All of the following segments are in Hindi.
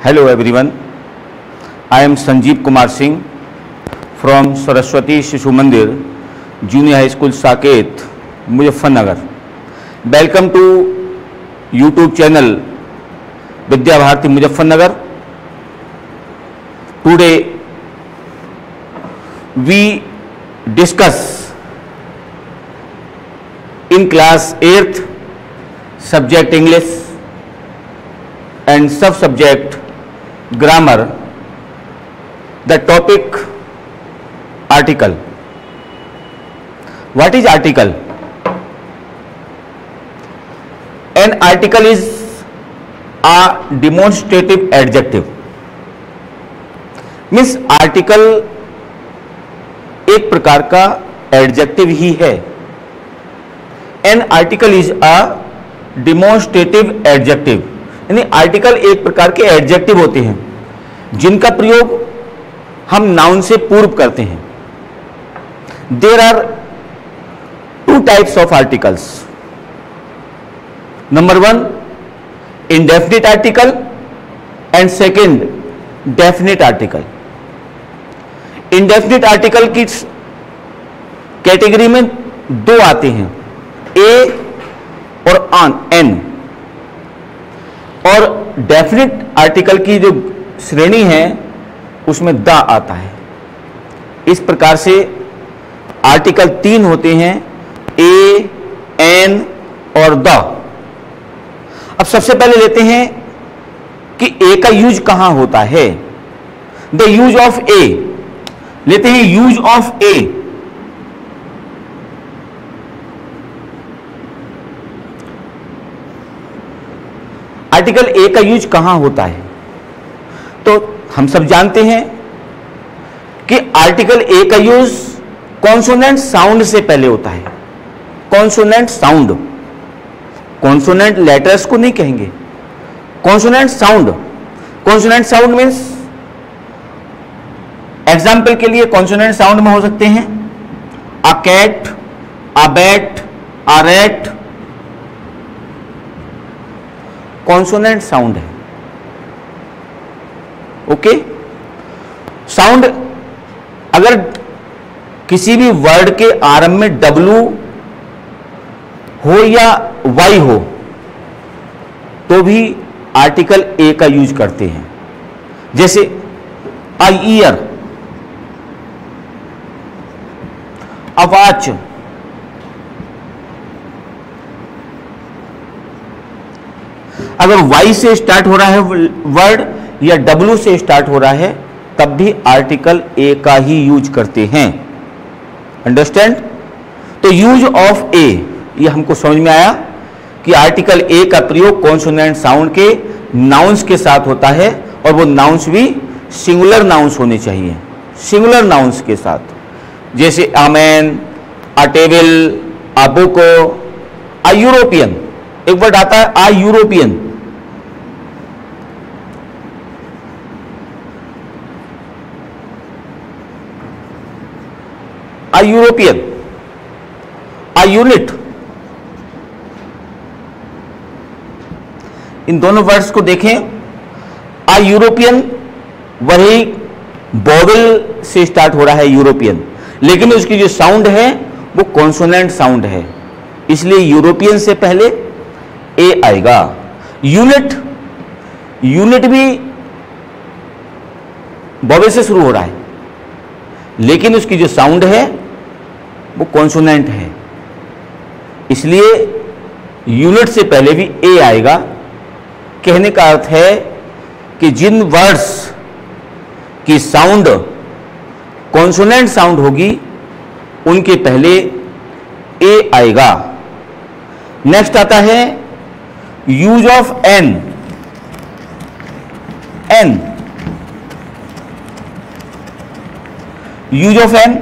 Hello everyone, I am Sanjeev Kumar Singh from Saraswati Shishu Mandir, Junior High School Saket, Muzaffarnagar. Welcome to YouTube channel Vidya Bharati Muzaffarnagar. Today we discuss in class 8th subject English and sub-subject grammar, the topic article. What is article? An article is a demonstrative adjective. Means article एक प्रकार का एडजेक्टिव ही है. An article is a demonstrative adjective. यानी आर्टिकल एक प्रकार के एडजेक्टिव होते हैं जिनका प्रयोग हम नाउन से पूर्व करते हैं. There are two types of articles. Number 1 indefinite article and second definite article. Indefinite article की कैटेगरी में दो आते हैं, ए और ऑन एन. और डेफिनिट आर्टिकल की जो श्रेणी है उसमें द आता है. इस प्रकार से आर्टिकल 3 होते हैं, ए, एन और द. अब सबसे पहले लेते हैं कि ए का यूज कहां होता है. द यूज ऑफ ए. लेते हैं use of A. Article a का यूज कहां होता है. तो हम सब जानते हैं कि आर्टिकल ए का यूज कॉन्सोनेंट साउंड से पहले होता है. कॉन्सोनेंट साउंड, कॉन्सोनेंट लेटर्स को नहीं कहेंगे, consonant sound. Consonant sound means example के लिए कॉन्सोनेंट साउंड में हो सकते हैं a cat, a bat, a rat. Consonant sound है. ओके. साउंड अगर किसी भी वर्ड के आरंभ में डब्ल्यू हो या वाई हो तो भी आर्टिकल ए का यूज करते हैं. जैसे अ ईयर, अ वॉच, अगर वाई से स्टार्ट हो रहा है वर्ड या डब्ल्यू से स्टार्ट हो रहा है तब भी आर्टिकल ए का ही यूज करते हैं. अंडरस्टैंड. तो यूज ऑफ ए, ये हमको समझ में आया कि आर्टिकल ए का प्रयोग कॉन्सोनेंट साउंड के नाउंस के साथ होता है और वो नाउंस भी सिंगुलर नाउंस होने चाहिए, सिंगुलर नाउंस के साथ. जैसे a man, a table, a book, a European. एक वर्ड आता है a European. A European, a unit. इन दोनों वर्ड्स को देखें. अ यूरोपियन वही वोवेल से स्टार्ट हो रहा है यूरोपियन, लेकिन उसकी जो साउंड है वो कॉन्सोनेंट साउंड है, इसलिए यूरोपियन से पहले ए आएगा. यूनिट, यूनिट भी वोवेल से शुरू हो रहा है लेकिन उसकी जो साउंड है वो कॉन्सोनेंट है, इसलिए यूनिट से पहले भी ए आएगा. कहने का अर्थ है कि जिन वर्ड्स की साउंड कॉन्सोनेंट साउंड होगी उनके पहले ए आएगा. नेक्स्ट आता है use of an. An, use of an.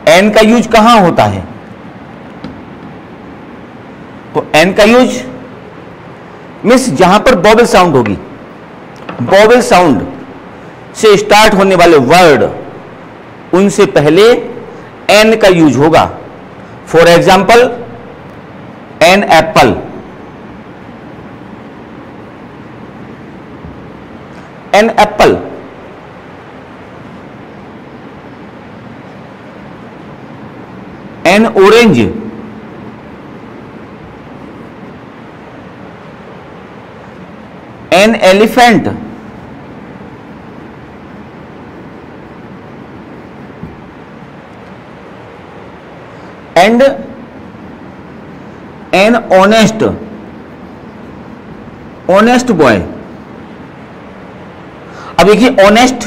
An का यूज कहां होता है. तो एन का यूज मीन्स जहां पर वोवेल साउंड होगी, वोवेल साउंड से स्टार्ट होने वाले वर्ड उनसे पहले एन का यूज होगा. For example an apple. An apple, an orange, an elephant, and an honest, honest boy. अब देखिए ऑनेस्ट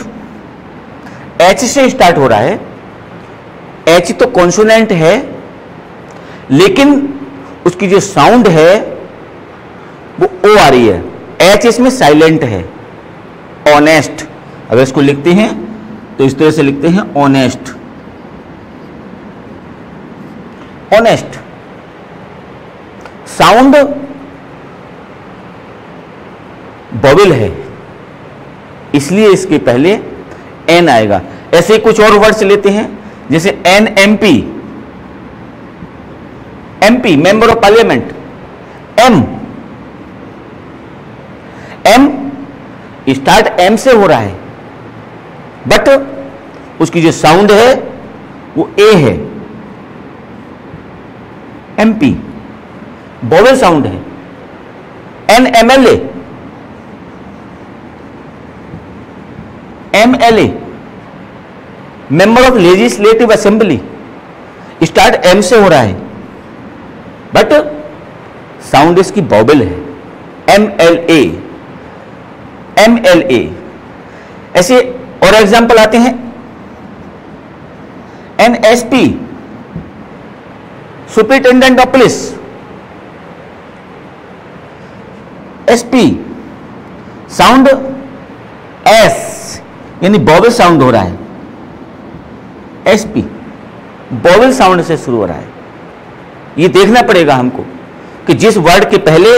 एच से स्टार्ट हो रहा है, एच तो कॉन्सोनेंट है, लेकिन उसकी जो साउंड है वो ओ आ रही है, एच इसमें साइलेंट है, ऑनेस्ट। अगर इसको लिखते हैं तो इस तरह से लिखते हैं ऑनेस्ट, ऑनेस्ट। साउंड बॉबिल है, इसलिए इसके पहले एन आएगा। ऐसे ही कुछ और वर्ड्स लेते हैं, जैसे an MP, MP member of parliament, M, M start M से हो रहा है, बट उसकी जो साउंड है वो ए है, एमपी बॉवेल साउंड है। An MLA, MLA member of legislative assembly, start M से हो रहा है, बट साउंड इसकी बॉबल है, एमएलए, एमएलए। ऐसे और एग्जांपल आते हैं, NSP superintendent of police, SP sound S, यानी बॉबल साउंड हो रहा है, एसपी बॉबल साउंड से शुरू हो रहा है। ये देखना पड़ेगा हमको कि जिस वर्ड के पहले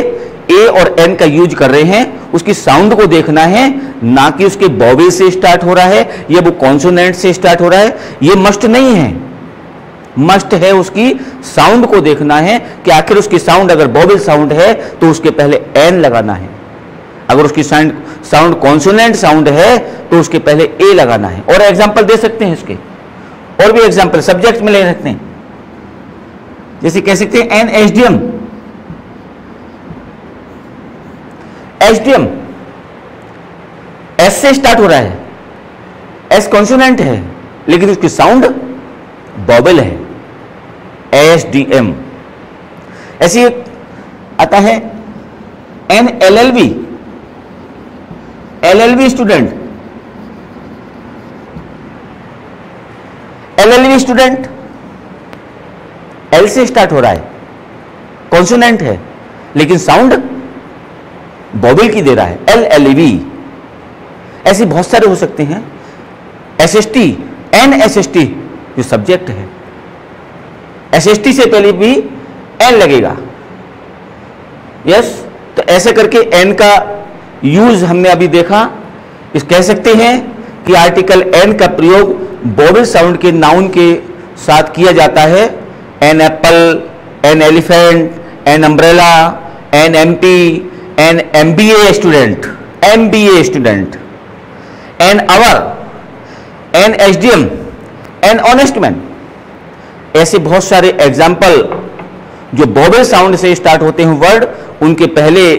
ए और एन का यूज कर रहे हैं उसकी साउंड को देखना है, ना कि उसके बॉबल से स्टार्ट हो रहा है या वो कॉन्सोनेंट से स्टार्ट हो रहा है। ये मस्ट नहीं है, मस्ट है उसकी साउंड को देखना है कि आखिर उसकी साउंड अगर बॉबल साउंड है तो उसके पहले एन लगाना है, अगर उसकी साउंड कॉन्सोनेंट साउंड है तो उसके पहले ए लगाना है। और एग्जांपल दे सकते हैं इसके, और भी एग्जांपल सब्जेक्ट में ले सकते हैं, जैसे कह सकते हैं एन एसडीएम, एसडीएम एस से स्टार्ट हो रहा है, एस कॉन्सोनेंट है लेकिन उसकी साउंड बॉबल है, एसडीएम। ऐसे आता है an LLB, LLB student, LLB student L से स्टार्ट हो रहा है, कॉन्सोनेंट है लेकिन साउंड बॉबल की दे रहा है, एलएलबी। ऐसे बहुत सारे हो सकते हैं। एसएसटी, एन एसएसटी जो सब्जेक्ट है, एसएसटी से पहले भी एन लगेगा, यस। तो ऐसे करके एन का यूज हमने अभी देखा। इस कह सकते हैं कि आर्टिकल एन का प्रयोग बॉबल साउंड के नाउन के साथ किया जाता है। An apple, an elephant, an umbrella, an MP, an MBA student, MBA student, an hour, an SDM, an honest man. ऐसे बहुत सारे एग्जाम्पल जो बॉबल साउंड से स्टार्ट होते हैं वर्ड, उनके पहले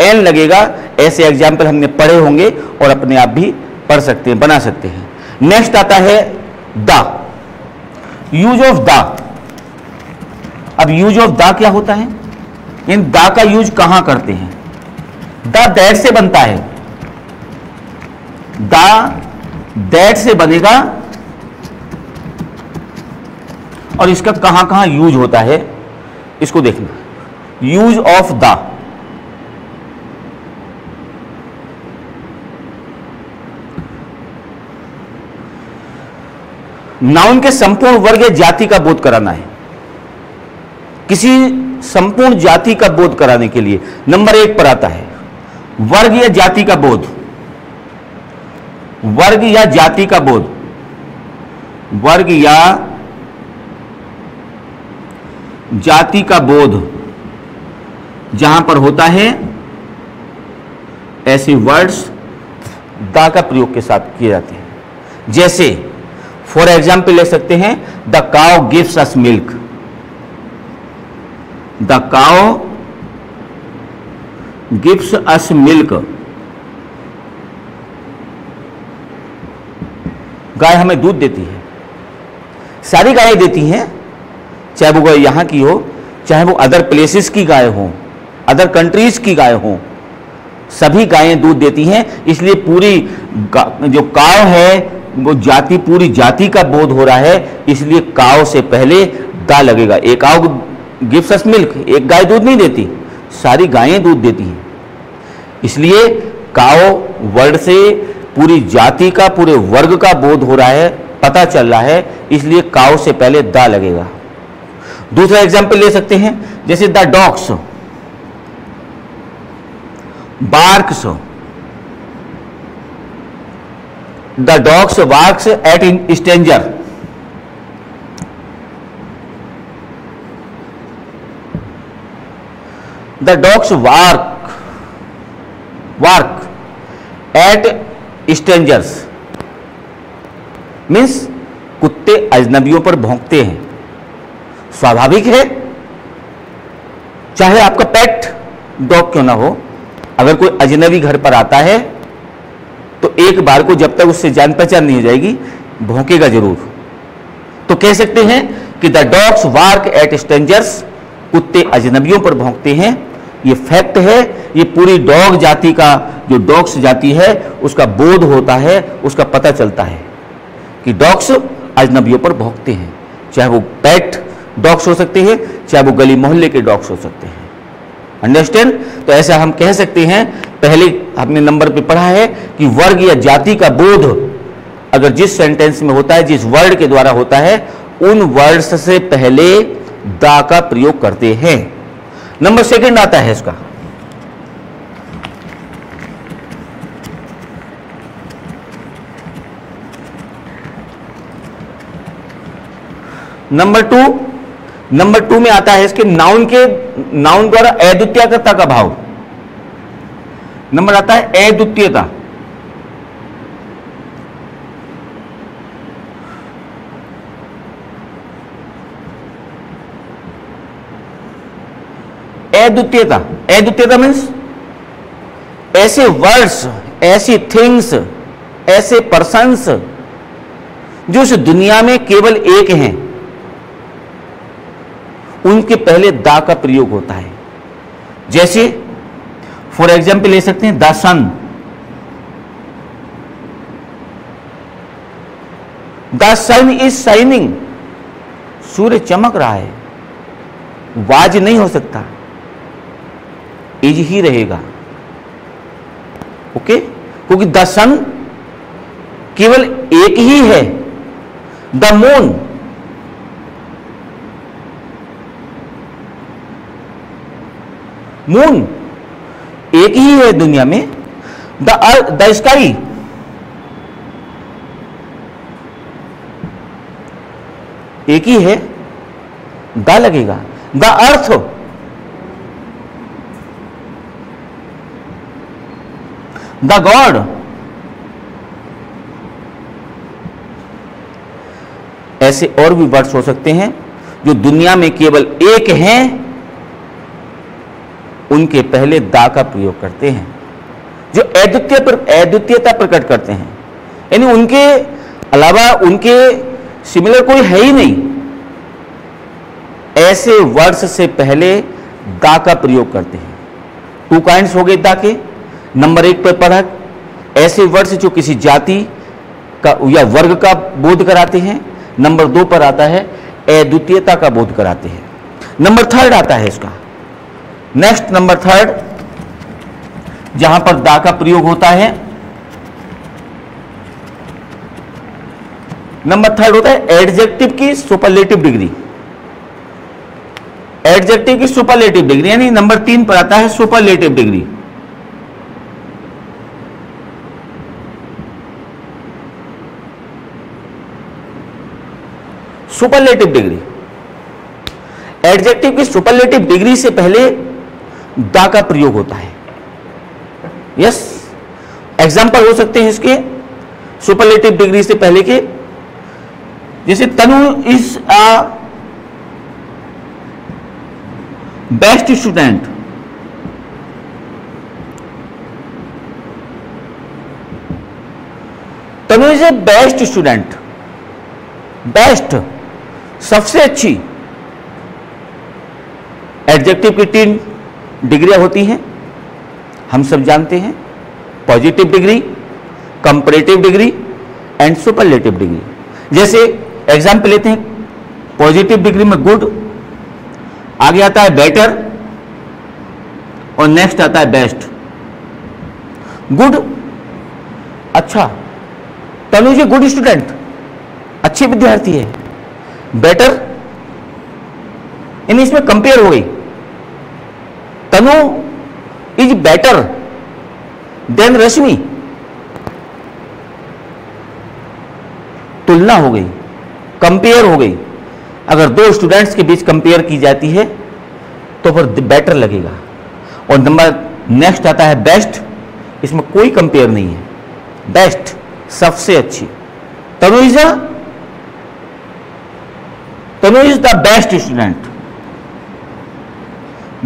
एन लगेगा। ऐसे एग्जाम्पल हमने पढ़े होंगे और अपने आप भी पढ़ सकते हैं, बना सकते हैं। नेक्स्ट आता है द, यूज ऑफ द। अब यूज ऑफ द क्या होता है, इन द का यूज कहां करते हैं? द दैट से बनता है, द दैट से बनेगा और इसका कहां कहां यूज होता है इसको देखना। यूज ऑफ द, नाउन के संपूर्ण वर्ग या जाति का बोध कराना है। किसी संपूर्ण जाति का बोध कराने के लिए नंबर 1 पर आता है वर्ग या जाति का बोध, वर्ग या जाति का बोध, वर्ग या जाति का बोध जहां पर होता है ऐसे वर्ड्स दा का प्रयोग के साथ किए जाते हैं। जैसे फॉर एग्जाम्पल ले सकते हैं, the cow gives us milk, the cow gives us milk, गाय हमें दूध देती है। सारी गायें देती हैं, चाहे वो गाय यहां की हो, चाहे वो अदर प्लेसेस की गाय हो, अदर कंट्रीज की गाय हो, सभी गायें दूध देती हैं। इसलिए पूरी जो काव है वो जाति, पूरी जाति का बोध हो रहा है, इसलिए काव से पहले दा लगेगा। एक काव गिव्स अस मिल्क, एक गाय दूध नहीं देती, सारी गायें दूध देती हैं। इसलिए काव वर्ड से पूरी जाति का, पूरे वर्ग का बोध हो रहा है, पता चल रहा है, इसलिए काव से पहले दा लगेगा। दूसरा एग्जाम्पल ले सकते हैं, जैसे the dogs barks, the dogs barks at stranger, the dogs bark at strangers means कुत्ते अजनबियों पर भौंकते हैं। स्वाभाविक है, चाहे आपका पेट डॉग क्यों ना हो, अगर कोई अजनबी घर पर आता है तो एक बार को जब तक उससे जान पहचान नहीं हो जाएगी भौंकेगा जरूर। तो कह सकते हैं कि the dogs bark at strangers, कुत्ते अजनबियों पर भौंकते हैं। ये फैक्ट है, ये पूरी डॉग जाति का, जो डॉग्स जाति है उसका बोध होता है, उसका पता चलता है कि डॉग्स अजनबियों पर भौंकते हैं। चाहे वो पेट डॉग्स हो सकते हैं, चाहे वो गली मोहल्ले के डॉग्स हो सकते हैं। अंडरस्टैंड? तो ऐसा हम कह सकते हैं, पहले हमने नंबर पे पढ़ा है कि वर्ग या जाति का बोध अगर जिस सेंटेंस में होता है, जिस वर्ड के द्वारा होता है, उन वर्ड्स से पहले दा का प्रयोग करते हैं। नंबर सेकंड आता है इसका, नंबर टू में आता है इसके नाउन द्वारा अद्वितीयता का भाव। नंबर आता है अद्वितीयता। अद्वितीयता मीन्स ऐसे वर्ड्स, ऐसी थिंग्स, ऐसे पर्सन्स जो इस दुनिया में केवल एक हैं, उनके पहले दा का प्रयोग होता है। जैसे फॉर एग्जाम्पल ले सकते हैं, the sun, the sun is shining, सूर्य चमक रहा है। वाज नहीं हो सकता, इज ही रहेगा। ओके, क्योंकि द सन केवल एक ही है। द मून एक ही है दुनिया में। द स्काई, एक ही है, द लगेगा। द अर्थ, द गॉड, ऐसे और भी वर्ड्स हो सकते हैं जो दुनिया में केवल एक हैं, उनके पहले दा का प्रयोग करते हैं, जो अद्वितीयता प्रकट करते हैं। यानी उनके अलावा, उनके सिमिलर कोई है ही नहीं। ऐसे वर्ड्स से पहले दा का प्रयोग करते हैं। 2 काइंड्स हो गए दा के। नंबर 1 पर पढ़ा ऐसे वर्ड्स जो किसी जाति का या वर्ग का बोध कराते हैं। नंबर 2 पर आता है अद्वितीयता का बोध कराते हैं। नंबर 3 आता है इसका, नेक्स्ट नंबर 3 जहां पर दा का प्रयोग होता है, नंबर 3 होता है एडजेक्टिव की सुपरलेटिव डिग्री। एडजेक्टिव की सुपरलेटिव डिग्री यानी नंबर 3 पर आता है superlative degree. Superlative degree, adjective की सुपरलेटिव डिग्री से पहले दा का प्रयोग होता है। यस, एग्जाम्पल हो सकते हैं इसके सुपरलेटिव डिग्री से पहले के, जैसे Tanu is a best student. Tanu is a best student. Best सबसे अच्छी। एडजेक्टिव की 3 डिग्रियां होती हैं, हम सब जानते हैं, positive degree, comparative degree and superlative degree. जैसे एग्जाम्पल लेते हैं, पॉजिटिव डिग्री में गुड, आगे आता है बेटर और नेक्स्ट आता है बेस्ट। गुड अच्छा, तनु जी गुड स्टूडेंट, अच्छी विद्यार्थी है। बेटर यानी इसमें कंपेयर हो गई, तनु इज बेटर देन रश्मि, तुलना हो गई, कंपेयर हो गई। अगर 2 स्टूडेंट्स के बीच कंपेयर की जाती है तो फिर बेटर लगेगा। और नंबर नेक्स्ट आता है बेस्ट, इसमें कोई कंपेयर नहीं है, बेस्ट सबसे अच्छी। Tanu is the best student,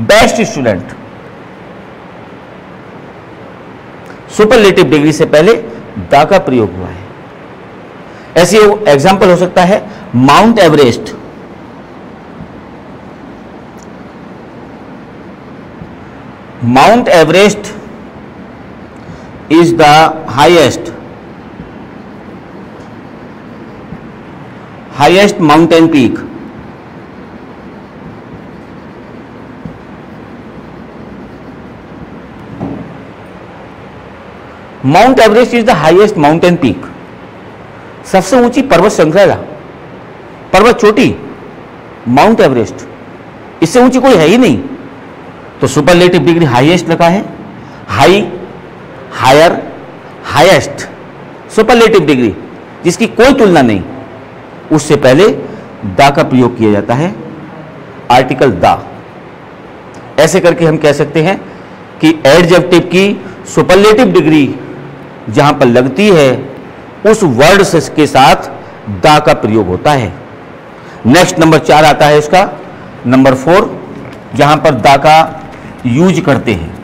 best student. Superlative degree से पहले द का प्रयोग हुआ है। ऐसे एग्जाम्पल हो सकता है mount Everest. Mount Everest is the highest mountain peak. Mount Everest is the highest mountain peak. सबसे ऊंची पर्वत श्रृंखला, पर्वत चोटी माउंट एवरेस्ट, इससे ऊंची कोई है ही नहीं। तो सुपरलेटिव डिग्री हाईएस्ट लगा है, high, higher, highest. Superlative degree जिसकी कोई तुलना नहीं, उससे पहले द का प्रयोग किया जाता है, आर्टिकल द। ऐसे करके हम कह सकते हैं कि एडजेक्टिव की सुपरलेटिव डिग्री जहां पर लगती है उस वर्ड के साथ द का प्रयोग होता है। नेक्स्ट नंबर 4 आता है इसका, नंबर 4 जहां पर द का यूज करते हैं।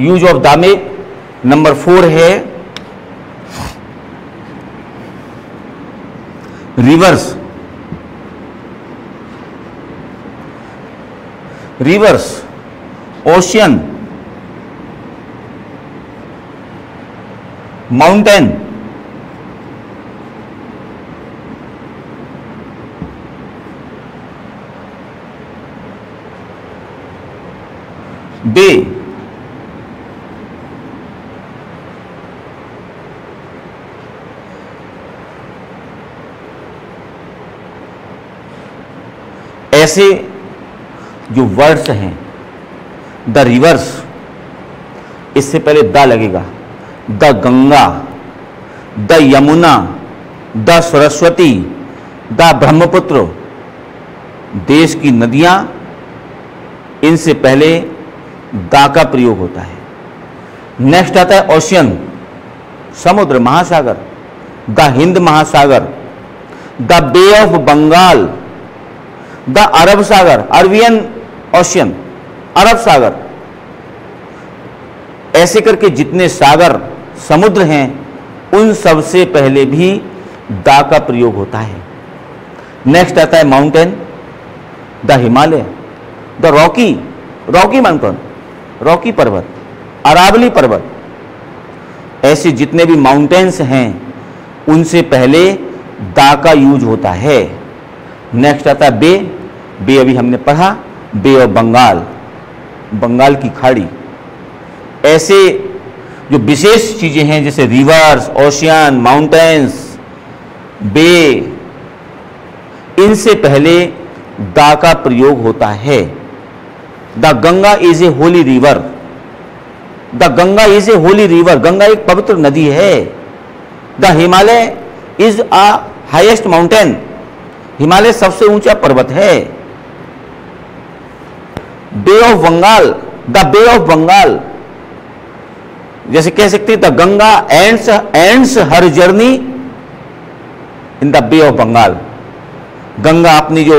यूज ऑफ द में नंबर 4 है रिवर्स। रिवर्स, ओशियन, माउंटेन, बे, ऐसे जो वर्ड्स हैं, द रिवर्स, इससे पहले द लगेगा, the Ganga, the Yamuna, the Saraswati, the Brahmaputra, देश की नदियां, इनसे पहले द का प्रयोग होता है। नेक्स्ट आता है ओशियन, समुद्र, महासागर, द हिंद महासागर, the bay of Bengal, the अरब सागर, अरबियन ओशियन, अरब सागर। ऐसे करके जितने सागर, समुद्र हैं, उन सब से पहले भी द का प्रयोग होता है। नेक्स्ट आता है mountain, the Himalaya, the Rocky, Rocky mountain, Rocky पर्वत, अरावली पर्वत। ऐसे जितने भी माउंटेन्स हैं उनसे पहले द का यूज होता है। नेक्स्ट आता है बे, बे अभी हमने पढ़ा, बे ऑफ बंगाल, बंगाल की खाड़ी। ऐसे जो विशेष चीजें हैं जैसे रिवर्स, ओशियन, माउंटेन्स, बे, इनसे पहले द का प्रयोग होता है। The Ganga is a holy river, the Ganga is a holy river, Ganga एक पवित्र नदी है। The Himalaya is a highest mountain, Himalaya सबसे ऊंचा पर्वत है। Bay of Bengal, the bay of Bengal, जैसे कह सकते हैं the Ganga ends her journey in the bay of Bengal. Ganga अपनी जो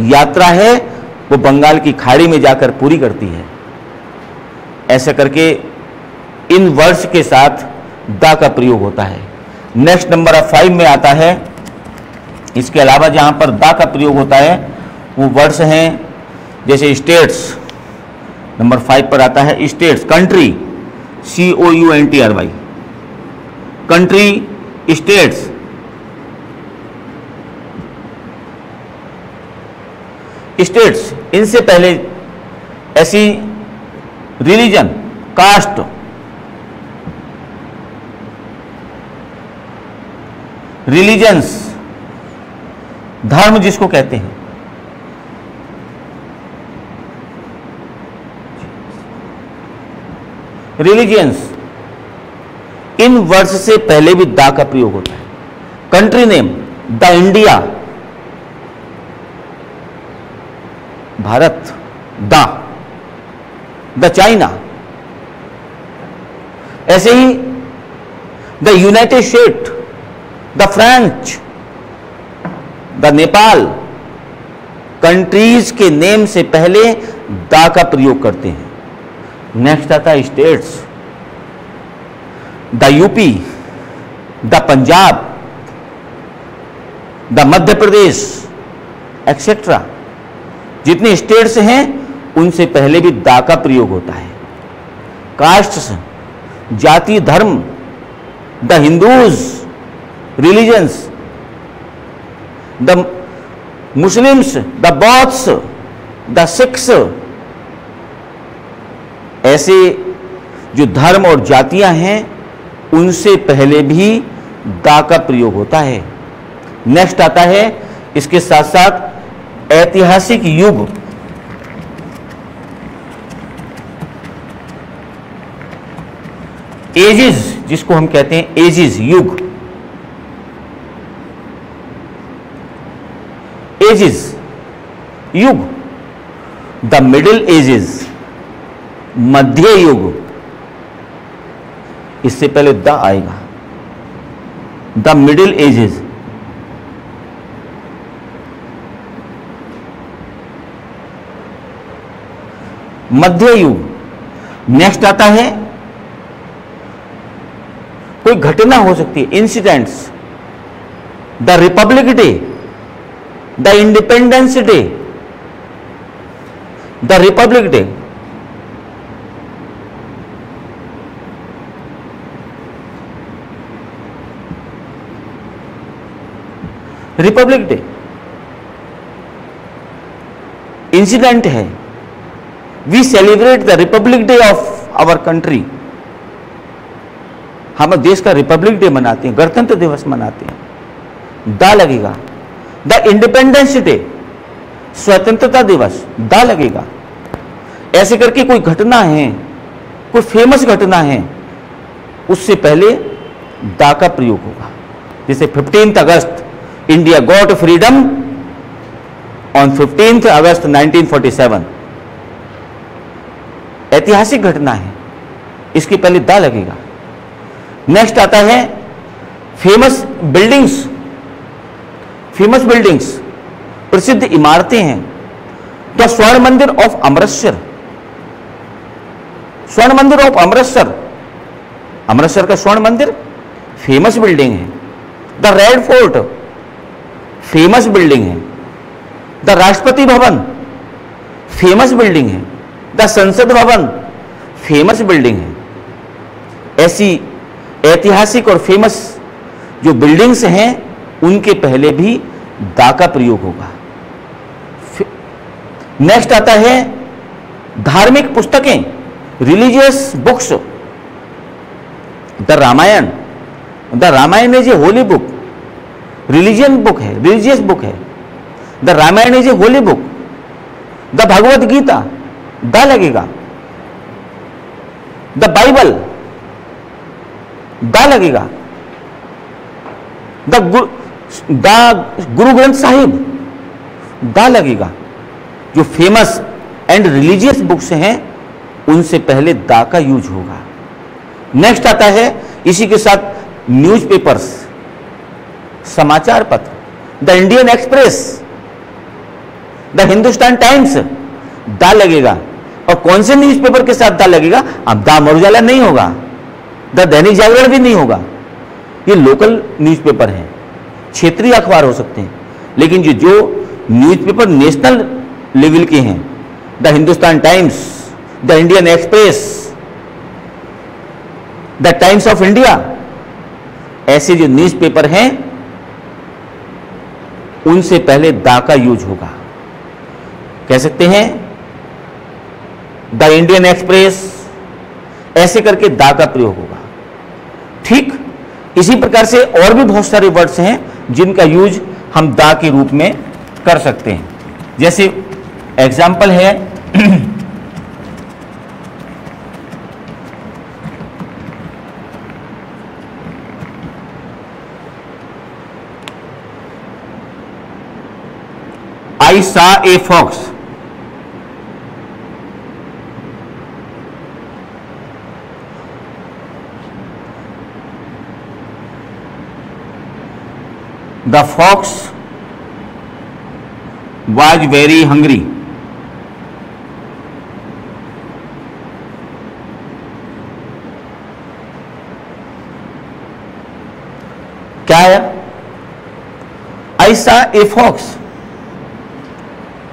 यात्रा है वो बंगाल की खाड़ी में जाकर पूरी करती है। ऐसा करके इन वर्ड्स के साथ द का प्रयोग होता है। नेक्स्ट नंबर ऑफ 5 में आता है, इसके अलावा जहां पर द का प्रयोग होता है वो वर्ड्स हैं जैसे स्टेट्स। नंबर 5 पर आता है states, country, COUNTRY, country, states. States, इनसे पहले ऐसी रिलीजन, कास्ट, रिलीजन्स, धर्म जिसको कहते हैं, रिलीजियंस, इन वर्ड्स से पहले भी द का प्रयोग होता है। Country name, the India, Bharat, the China. ऐसे ही the united state, the France, the Nepal. Countries के नेम से पहले द का प्रयोग करते हैं। नेक्स्ट आता है states, the UP, the Punjab, the Madhya Pradesh, etcetera. जितने स्टेट्स हैं उनसे पहले भी द का प्रयोग होता है। कास्ट्स, जाति, धर्म, the Hindus, religions, the Muslims, the बौद्ध्स, द सिख्स। ऐसे जो धर्म और जातियां हैं उनसे पहले भी द का प्रयोग होता है। नेक्स्ट आता है इसके साथ साथ ऐतिहासिक युग, एजेस, जिसको हम कहते हैं एजेस, युग, एजेस, युग, द मिडिल एजेस, मध्य युग। इससे पहले द आएगा, द मिडिल एजेस। मध्य युग। नेक्स्ट आता है कोई घटना हो सकती है, incidents, the republic day, the independence day, the republic day, republic day incident है। We celebrate the republic day of our country. हम देश का रिपब्लिक डे मनाते हैं, गणतंत्र दिवस मनाते हैं, द लगेगा। द इंडिपेंडेंस डे, स्वतंत्रता दिवस, द लगेगा। ऐसे करके कोई घटना है, कोई फेमस घटना है, उससे पहले द का प्रयोग होगा। जैसे 15 अगस्त, इंडिया गॉट फ्रीडम ऑन 15 अगस्त 1947। ऐतिहासिक घटना है, इसके पहले द लगेगा। नेक्स्ट आता है फेमस बिल्डिंग्स। फेमस बिल्डिंग्स, प्रसिद्ध इमारतें हैं। तो स्वर्ण मंदिर ऑफ अमृतसर, स्वर्ण मंदिर ऑफ अमृतसर, अमृतसर का स्वर्ण मंदिर फेमस बिल्डिंग है। The red fort famous building है। The Rashtrapati Bhavan famous building है। द संसद भवन फेमस बिल्डिंग है। ऐसी ऐतिहासिक और फेमस जो बिल्डिंग्स हैं उनके पहले भी द का प्रयोग होगा। नेक्स्ट आता है धार्मिक पुस्तकें, religious books. The Ramayana, the Ramayana is a holy book, religion book है, रिलीजियस बुक है। The Ramayana is a holy book. The Bhagavad Gita, the लगेगा। द बाइबल, द लगेगा। द गुरु ग्रंथ साहिब, दा लगेगा। जो फेमस एंड रिलीजियस बुक्स हैं उनसे पहले दा का यूज होगा। नेक्स्ट आता है इसी के साथ न्यूज़पेपर्स, समाचार पत्र, the Indian express, the Hindustan times, दा लगेगा। और कौन से न्यूज़पेपर के साथ दा लगेगा? अब दा अमर उजाला नहीं होगा, द दैनिक जागरण भी नहीं होगा। ये लोकल न्यूज़पेपर हैं, क्षेत्रीय अखबार हो सकते हैं, लेकिन जो न्यूज़पेपर नेशनल लेवल के हैं, the Hindustan times, the Indian express, the times of India, ऐसे जो न्यूज़पेपर हैं उनसे पहले दा का यूज होगा। कह सकते हैं द इंडियन एक्सप्रेस, ऐसे करके दा का प्रयोग होगा। ठीक इसी प्रकार से और भी बहुत सारे वर्ड्स हैं जिनका यूज हम दा के रूप में कर सकते हैं। जैसे एग्जाम्पल है I saw a fox. The fox was very hungry. क्या है? I saw a fox.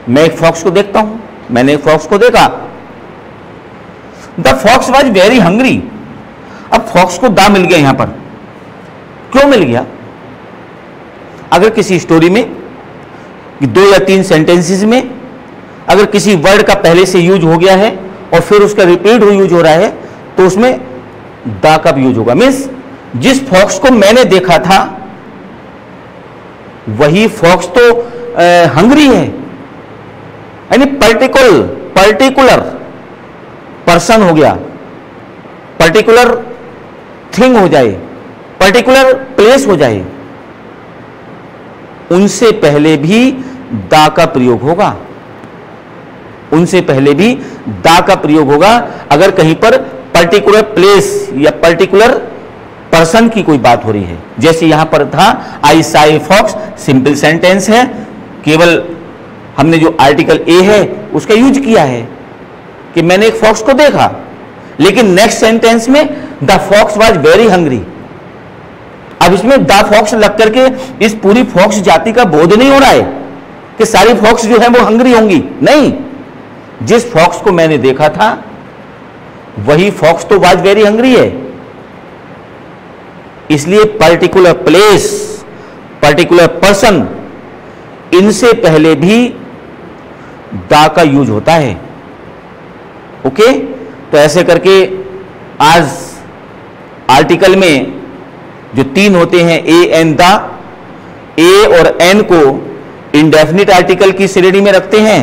मैं एक फॉक्स को देखता हूं, मैंने एक फॉक्स को देखा। The fox was very hungry. अब फॉक्स को दा मिल गया यहां पर, क्यों मिल गया? अगर किसी स्टोरी में 2 या 3 सेंटेंसेस में अगर किसी वर्ड का पहले से यूज हो गया है और फिर उसका रिपीट यूज हो रहा है तो उसमें दा का भी यूज होगा। मीन्स जिस फॉक्स को मैंने देखा था वही फॉक्स तो हंग्री है, यानी पर्टिकुलर पर्सन हो गया, पर्टिकुलर थिंग हो जाए, पर्टिकुलर प्लेस हो जाए, उनसे पहले भी दा का प्रयोग होगा। उनसे पहले भी दा का प्रयोग होगा अगर कहीं पर पर्टिकुलर प्लेस या पर्टिकुलर पर्सन की कोई बात हो रही है। जैसे यहां पर था I saw a fox, simple sentence है, केवल हमने जो आर्टिकल ए है उसका यूज किया है कि मैंने एक फॉक्स को देखा। लेकिन नेक्स्ट सेंटेंस में the fox was very hungry, अब इसमें द फॉक्स लग करके इस पूरी फॉक्स जाति का बोध नहीं हो रहा है कि सारी फॉक्स जो है वो हंग्री होंगी, नहीं, जिस फॉक्स को मैंने देखा था वही फॉक्स तो वाज वेरी हंग्री है। इसलिए पर्टिकुलर प्लेस, पर्टिकुलर पर्सन, इनसे पहले भी दा का यूज होता है। ओके, तो ऐसे करके आज आर्टिकल में जो 3 होते हैं ए एन दा, ए और एन को इंडेफिनिट आर्टिकल की श्रेणी में रखते हैं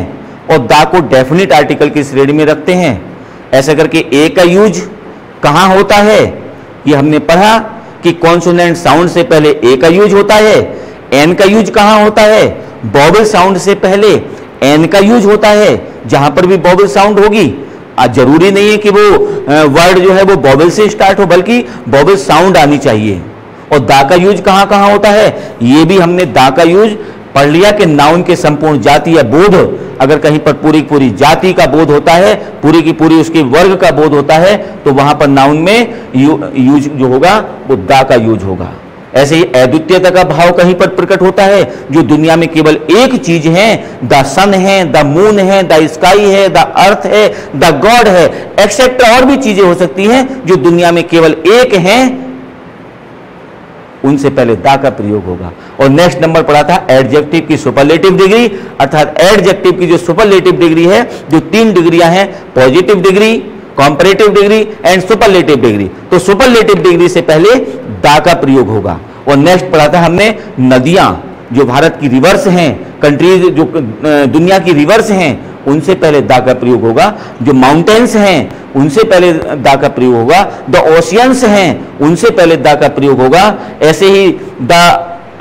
और दा को डेफिनिट आर्टिकल की श्रेणी में रखते हैं। ऐसे करके ए का यूज कहां होता है ये हमने पढ़ा कि कॉन्सोनेंट साउंड से पहले ए का यूज होता है। एन का यूज कहां होता है? वोवेल साउंड से पहले एन का यूज होता है। जहां पर भी वोवेल साउंड होगी, जरूरी नहीं है कि वो वर्ड जो है वो वोवेल से स्टार्ट हो, बल्कि वोवेल साउंड आनी चाहिए। और दा का यूज कहां कहां होता है ये भी हमने दा का यूज पढ़ लिया कि नाउन के संपूर्ण जाति या बोध, अगर कहीं पर पूरी की पूरी जाति का बोध होता है, पूरी की पूरी उसके वर्ग का बोध होता है, तो वहां पर नाउन में यूज जो होगा वो दा का यूज होगा। ऐसे ही अद्वितीयता का भाव कहीं पर प्रकट होता है, जो दुनिया में केवल एक चीज है, द सन है, द मून है, द स्काई है, द अर्थ है, द गॉड है, एक्सेट्रा और भी चीजें हो सकती हैं जो दुनिया में केवल एक हैं, उनसे पहले दा का प्रयोग होगा। और नेक्स्ट नंबर पढ़ा था एडजेक्टिव की सुपरलेटिव डिग्री, अर्थात एडजेक्टिव की जो सुपरलेटिव डिग्री है, जो 3 डिग्रियां हैं, positive degree, comparative degree and superlative degree. तो सुपरलेटिव डिग्री से पहले दा का प्रयोग होगा। और नेक्स्ट पढ़ा था हमने नदियां, जो भारत की रिवर्स हैं, कंट्रीज जो दुनिया की रिवर्स हैं, उनसे पहले दा का प्रयोग होगा। जो माउंटेन्स हैं उनसे पहले दा का प्रयोग होगा। द ओशियंस हैं उनसे पहले दा का प्रयोग होगा। ऐसे ही द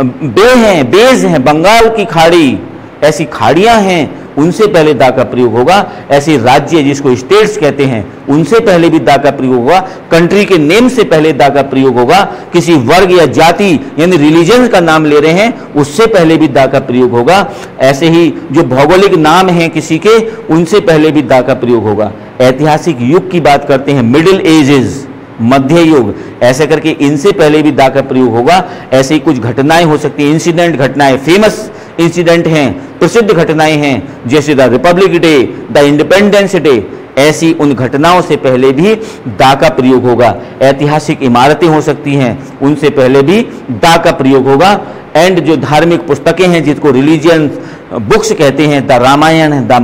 बे हैं, बेज हैं, बंगाल की खाड़ी, ऐसी खाड़ियां हैं उनसे पहले दा का प्रयोग होगा, ऐसे राज्य जिसको स्टेट्स कहते हैं उनसे पहले भी दा का प्रयोग होगा, कंट्री के नेम से पहले दा का प्रयोग होगा, किसी वर्ग या जाति यानी रिलीजन का नाम ले रहे हैं उससे पहले भी दा का प्रयोग होगा, ऐसे ही जो भौगोलिक नाम हैं किसी के उनसे पहले भी दा का प्रयोग होगा। ऐतिहासिक युग की बात करते हैं, मिडिल एजेस, मध्य युग, ऐसे करके इनसे पहले भी दा का प्रयोग होगा। ऐसे ही कुछ घटनाएं हो सकती हैं, इंसिडेंट घटनाएं, फेमस इंसिडेंट हैं, प्रसिद्ध घटनाएं हैं, जैसे the republic day, the independence day, ऐसी उन घटनाओं से पहले भी दा का प्रयोग होगा। ऐतिहासिक इमारतें हो सकती हैं, उनसे पहले भी दा का प्रयोग होगा। एंड जो धार्मिक पुस्तकें हैं जिसको रिलीजियन बुक्स कहते हैं, the Ramayana, the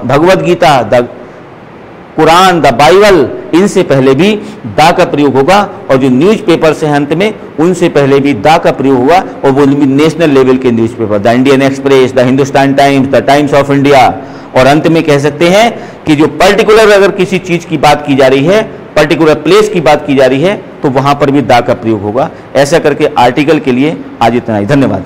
Bhagavad Gita, the Quran, the Bible, इनसे पहले भी दा का प्रयोग होगा। और जो न्यूज़पेपर्स हैं अंत में उनसे पहले भी दा का प्रयोग होगा, और वो भी नेशनल लेवल के newspaper, the Indian express, the Hindustan times, the times of India. और अंत में कह सकते हैं कि जो पर्टिकुलर अगर किसी चीज की बात की जा रही है, पर्टिकुलर प्लेस की बात की जा रही है, तो वहां पर भी दा का प्रयोग होगा। ऐसा करके आर्टिकल के लिए आज इतना ही, धन्यवाद।